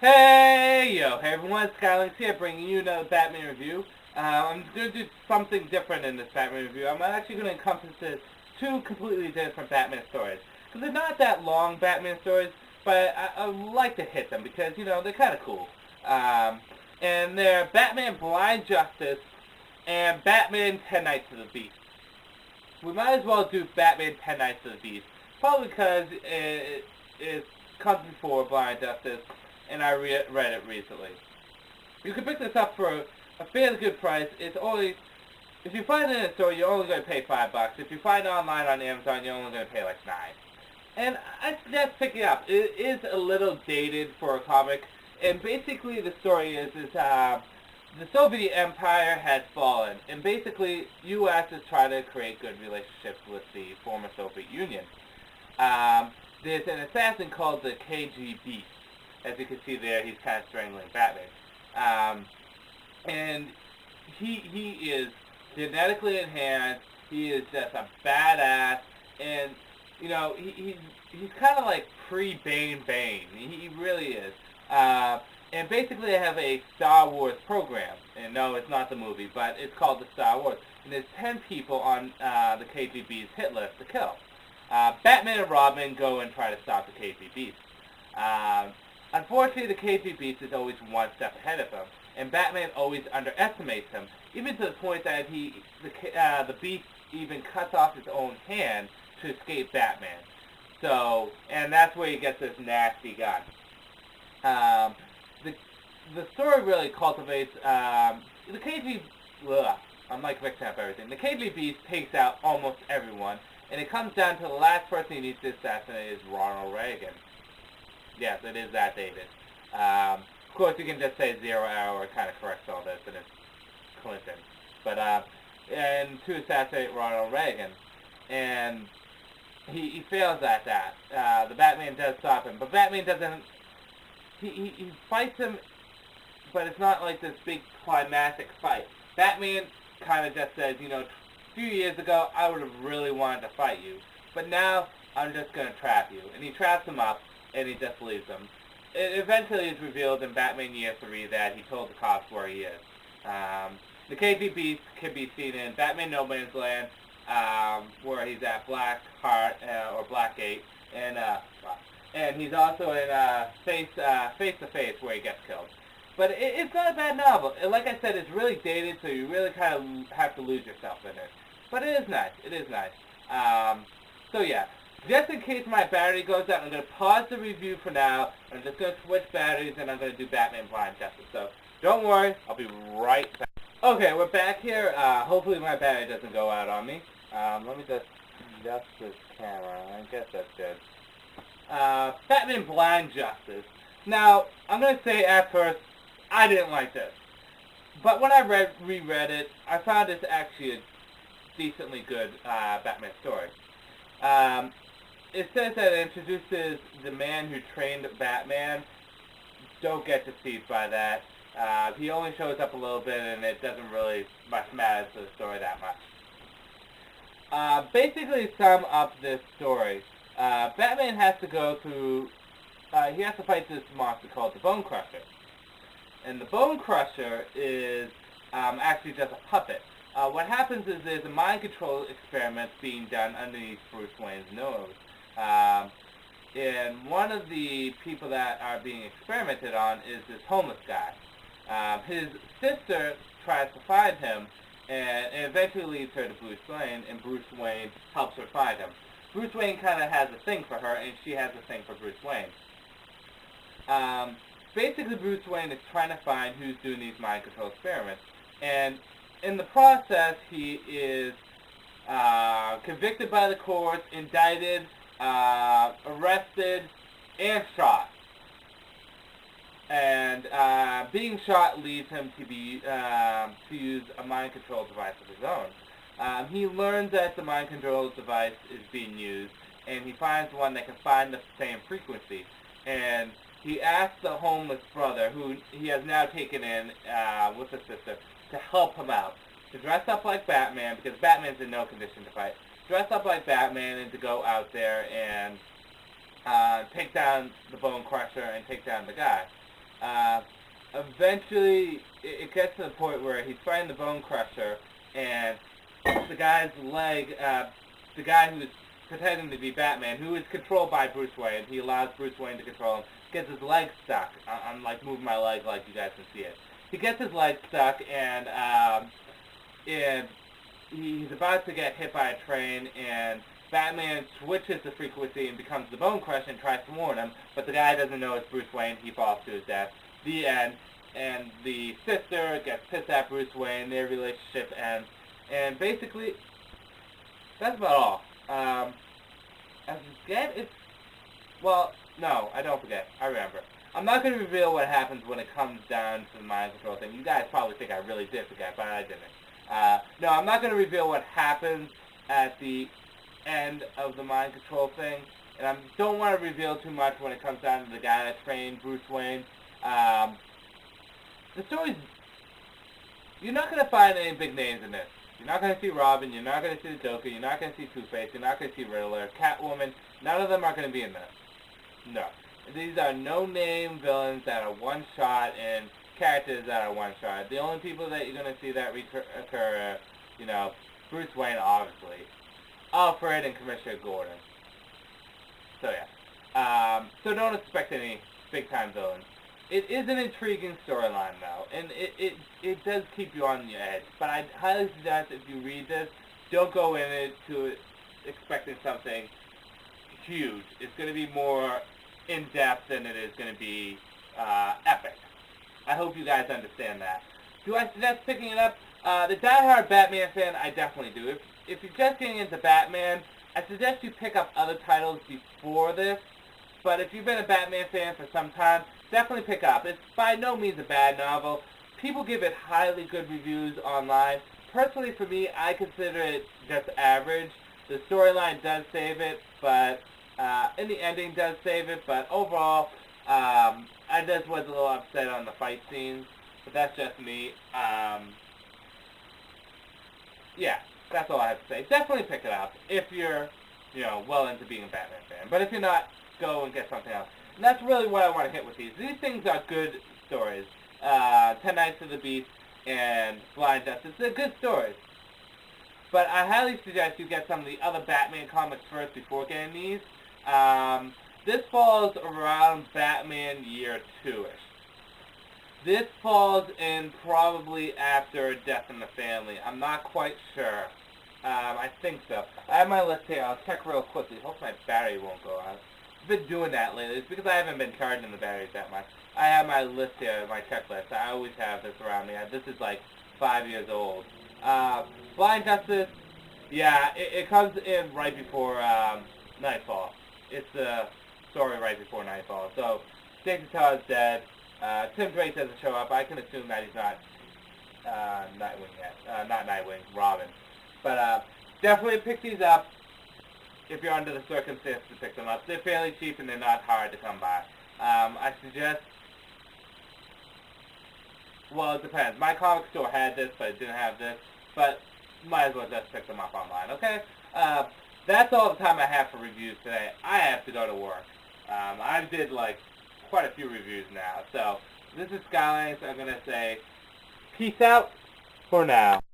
Hey, yo, hey everyone, Skylinks here, bringing you another Batman review. I'm going to do something different in this Batman review. I'm actually going to encompass two completely different Batman stories. Because they're not that long Batman stories, but I like to hit them because, they're kind of cool. And they're Batman Blind Justice and Batman 10 Nights of the Beast. We might as well do Batman 10 Nights of the Beast, probably because it comes before Blind Justice, and I read it recently. You can pick this up for a fairly good price. It's only, if you find it in a store, you're only going to pay $5. If you find it online on Amazon, you're only going to pay like $9. And I suggest picking it up. It is a little dated for a comic, and basically the story is the Soviet Empire has fallen, and basically U.S. is trying to create good relationships with the former Soviet Union. There's an assassin called the KGB. As you can see there, he's kind of strangling Batman. And he is genetically enhanced. He is just a badass. And, he's kind of like pre-Bane. He really is. And basically they have a Star Wars program. And no, it's not the movie, but it's called the Star Wars. And there's 10 people on the KGB's hit list to kill. Batman and Robin go and try to stop the KGB. Unfortunately, the KGB is always one step ahead of him, and Batman always underestimates him, even to the point that the Beast even cuts off his own hand to escape Batman. So, and that's where he gets this nasty gun. The story really cultivates the KGB. I'm like mixing up everything. The KGB takes out almost everyone, and it comes down to the last person he needs to assassinate is Ronald Reagan. Yes, it is that dated. Of course, you can just say zero hour, it kind of corrects all this, and it's Clinton. But, and to assassinate Ronald Reagan. And he fails at that. The Batman does stop him, but Batman doesn't, he fights him, but it's not like this big climactic fight. Batman kind of just says, a few years ago, I would have really wanted to fight you, but now I'm just going to trap you. And he traps him up, and he just leaves him. It eventually is revealed in Batman Year 3 that he told the cops where he is. The KGB can be seen in Batman No Man's Land, where he's at Black Heart, or Blackgate, and he's also in Face to Face, where he gets killed. But it's not a bad novel. Like I said, it's really dated, so you really kind of have to lose yourself in it. But it is nice. It is nice. So yeah. Just in case my battery goes out, I'm going to pause the review for now. I'm just going to switch batteries, and I'm going to do Batman Blind Justice. So don't worry, I'll be right back. Okay, we're back here. Hopefully my battery doesn't go out on me. Let me just adjust this camera. I guess that's good. Batman Blind Justice. Now, I'm going to say at first, I didn't like this. But when I reread it, I found this actually a decently good Batman story. It says that it introduces the man who trained Batman. Don't get deceived by that. He only shows up a little bit, and it doesn't really much matter to the story that much. Basically, to sum up this story, Batman has to go through. He has to fight this monster called the Bone Crusher, and the Bone Crusher is actually just a puppet. What happens is there's a mind control experiment being done underneath Bruce Wayne's nose. And one of the people that are being experimented on is this homeless guy. His sister tries to find him, and eventually leads her to Bruce Wayne, and Bruce Wayne helps her find him. Bruce Wayne kind of has a thing for her, and she has a thing for Bruce Wayne. Basically, Bruce Wayne is trying to find who's doing these mind control experiments, and in the process, he is convicted by the courts, indicted, arrested, and shot. And being shot leads him to use a mind control device of his own. He learns that the mind control device is being used, and he finds one that can find the same frequency. And he asks the homeless brother, who he has now taken in with his sister, to help him out, to dress up like Batman, because Batman's in no condition to fight. Dress up like Batman and to go out there and take down the Bone Crusher and take down the guy. Uh, Eventually, it gets to the point where he's fighting the Bone Crusher, and the guy's leg, the guy who's pretending to be Batman, who is controlled by Bruce Wayne, he allows Bruce Wayne to control him, gets his leg stuck. I'm like moving my leg like you guys can see it. He gets his leg stuck, and he's about to get hit by a train, and Batman switches the frequency and becomes the Bone Crusher and tries to warn him, but the guy doesn't know it's Bruce Wayne. He falls to his death. The end. And the sister gets pissed at Bruce Wayne. Their relationship ends. And basically, that's about all. I forget if... Well, no, I don't forget. I remember. I'm not going to reveal what happens when it comes down to the mind control thing. You guys probably think I really did forget, but I didn't. No, I'm not going to reveal what happens at the end of the mind control thing. And I don't want to reveal too much when it comes down to the guy that trained Bruce Wayne. The story's... You're not going to find any big names in this. You're not going to see Robin, you're not going to see the Joker, you're not going to see Two-Face, you're not going to see Riddler, Catwoman. None of them are going to be in this. No. These are no-name villains that are one-shot and characters that are one-shot. The only people that you're going to see that recur are, Bruce Wayne, obviously, Alfred, and Commissioner Gordon. So, yeah. So don't expect any big-time villains. It is an intriguing storyline, though, and it does keep you on your edge. But I'd highly suggest if you read this, don't go in it to expecting something huge. It's going to be more in-depth than it is going to be epic. I hope you guys understand that. Do I suggest picking it up? The die-hard Batman fan, I definitely do. If you're just getting into Batman, I suggest you pick up other titles before this. But if you've been a Batman fan for some time, definitely pick up. It's by no means a bad novel. People give it highly good reviews online. Personally, for me, I consider it just average. The storyline does save it, but and the ending does save it. But overall, I just was a little upset on the fight scenes. But that's just me. Yeah, that's all I have to say. Definitely pick it up if you're, well into being a Batman fan. But if you're not, go and get something else. And that's really what I want to hit with these. These things are good stories. 10 Nights of the Beast and Blind Justice. They're good stories. But I highly suggest you get some of the other Batman comics first before getting these. This falls around Batman year 2-ish. This falls in probably after Death in the Family. I'm not quite sure. I think so. I have my list here. I'll check real quickly. Hope my battery won't go out. I've been doing that lately. It's because I haven't been charging the batteries that much. I have my list here, my checklist. I always have this around me. This is like 5 years old. Blind Justice, yeah, it comes in right before Nightfall. It's the story right before Nightfall. So, Jason Todd's dead. Tim Drake doesn't show up. I can assume that he's not Nightwing yet. Not Nightwing, Robin. But definitely pick these up if you're under the circumstances to pick them up. They're fairly cheap and they're not hard to come by. I suggest, well, it depends. My comic store had this, but it didn't have this. But might as well just pick them up online, okay? That's all the time I have for reviews today. I have to go to work. I did, quite a few reviews now. So, this is Skylands. I'm going to say peace out for now.